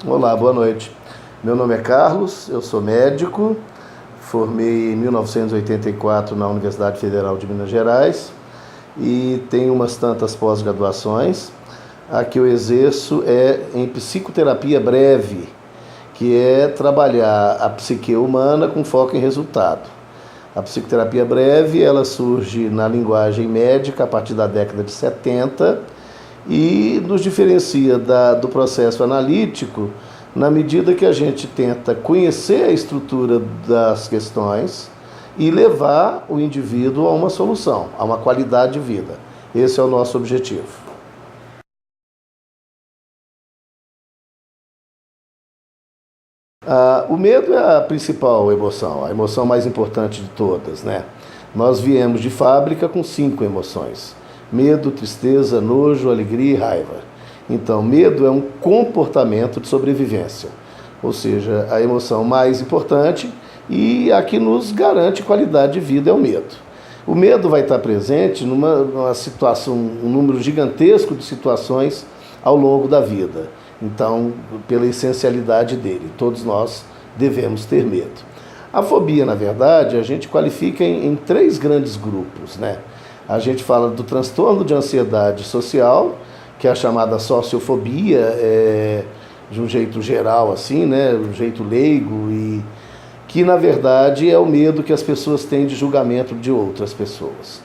Olá, boa noite. Meu nome é Carlos, eu sou médico, formei em 1984 na Universidade Federal de Minas Gerais e tenho umas tantas pós-graduações. A que eu exerço é em psicoterapia breve, que é trabalhar a psique humana com foco em resultado. A psicoterapia breve, ela surge na linguagem médica a partir da década de 70 e nos diferencia do processo analítico na medida que a gente tenta conhecer a estrutura das questões e levar o indivíduo a uma solução, a uma qualidade de vida. Esse é o nosso objetivo. O medo é a principal emoção, a emoção mais importante de todas, né? Nós viemos de fábrica com 5 emoções: medo, tristeza, nojo, alegria e raiva. Então, medo é um comportamento de sobrevivência, ou seja, a emoção mais importante e a que nos garante qualidade de vida é o medo. O medo vai estar presente numa situação, um número gigantesco de situações ao longo da vida. Então, pela essencialidade dele, todos nós devemos ter medo. A fobia, na verdade, a gente qualifica em 3 grandes grupos, né? A gente fala do transtorno de ansiedade social, que é a chamada sociofobia, de um jeito geral, assim, né? Um jeito leigo, e que, na verdade, é o medo que as pessoas têm de julgamento de outras pessoas.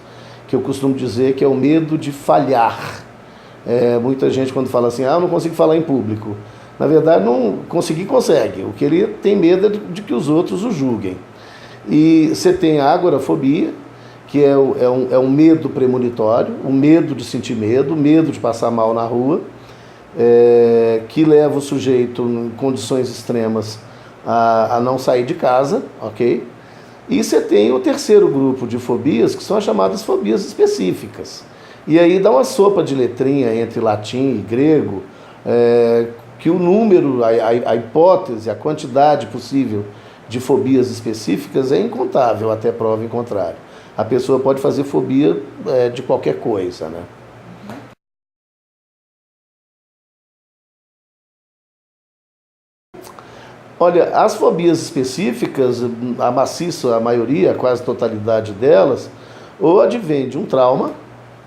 Que eu costumo dizer que é o medo de falhar. Muita gente quando fala assim, eu não consigo falar em público. Na verdade, não consegue. O que ele tem medo é de que os outros o julguem. E você tem a agorafobia, que é um medo premonitório, o medo de sentir medo, o medo de passar mal na rua, que leva o sujeito em condições extremas a não sair de casa, ok? E você tem o terceiro grupo de fobias, que são as chamadas fobias específicas. E aí dá uma sopa de letrinha entre latim e grego, que o número, a hipótese, a quantidade possível de fobias específicas é incontável, até prova em contrário. A pessoa pode fazer fobia de qualquer coisa, né? Olha, as fobias específicas, a maciça, a maioria, a quase totalidade delas, ou advém de um trauma,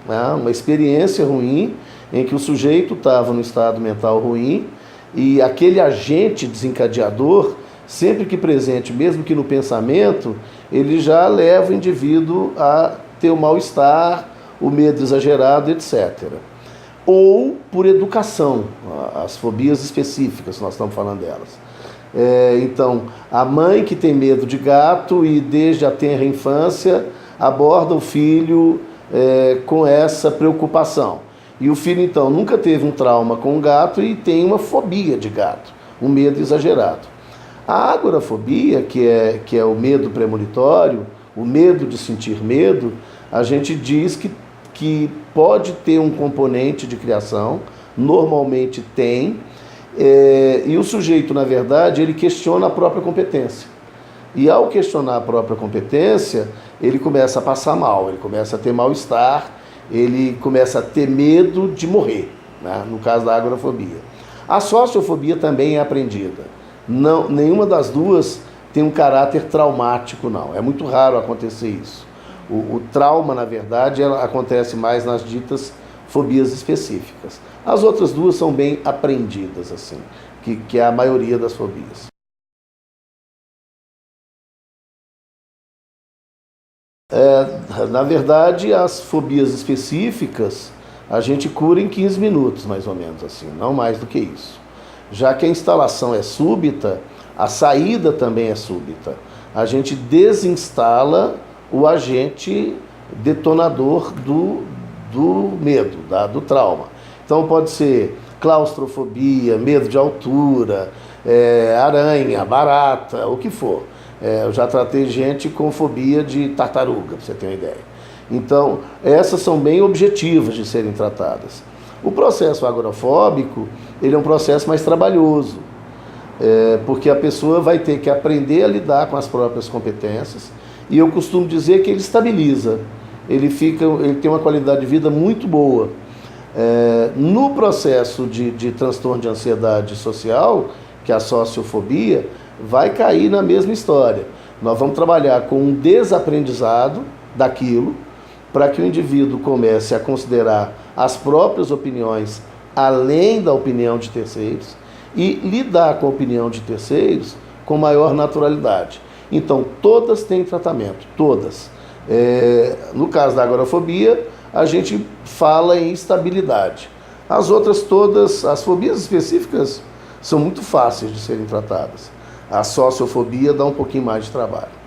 né, uma experiência ruim, em que o sujeito estava no estado mental ruim, e aquele agente desencadeador, sempre que presente, mesmo que no pensamento, ele já leva o indivíduo a ter o mal-estar, o medo exagerado, etc. Ou por educação, as fobias específicas, nós estamos falando delas. Então, a mãe que tem medo de gato e desde a tenra infância aborda o filho com essa preocupação. E o filho, então, nunca teve um trauma com o gato e tem uma fobia de gato, um medo exagerado. A agorafobia, que é o medo premonitório, o medo de sentir medo, a gente diz que pode ter um componente de criação, normalmente tem, e o sujeito, na verdade, ele questiona a própria competência. E ao questionar a própria competência, ele começa a passar mal, ele começa a ter mal-estar, ele começa a ter medo de morrer, né? No caso da agorafobia. A sociofobia também é aprendida. Não, nenhuma das duas tem um caráter traumático, não. É muito raro acontecer isso. O trauma, na verdade, acontece mais nas ditas fobias específicas. As outras duas são bem aprendidas, assim, que é a maioria das fobias. Na verdade, as fobias específicas a gente cura em 15 minutos, mais ou menos, assim, não mais do que isso. Já que a instalação é súbita, a saída também é súbita. A gente desinstala o agente detonador do medo, do trauma. Então pode ser claustrofobia, medo de altura, aranha, barata, o que for. Eu já tratei gente com fobia de tartaruga, para você ter uma ideia. Então, essas são bem objetivas de serem tratadas. O processo agorafóbico, ele é um processo mais trabalhoso, porque a pessoa vai ter que aprender a lidar com as próprias competências, e eu costumo dizer que ele estabiliza, ele tem uma qualidade de vida muito boa. No processo de transtorno de ansiedade social, que é a sociofobia, vai cair na mesma história. Nós vamos trabalhar com um desaprendizado daquilo, para que o indivíduo comece a considerar as próprias opiniões além da opinião de terceiros e lidar com a opinião de terceiros com maior naturalidade. Então, todas têm tratamento, todas. No caso da agorafobia, a gente fala em estabilidade. As outras todas, as fobias específicas, são muito fáceis de serem tratadas. A sociofobia dá um pouquinho mais de trabalho.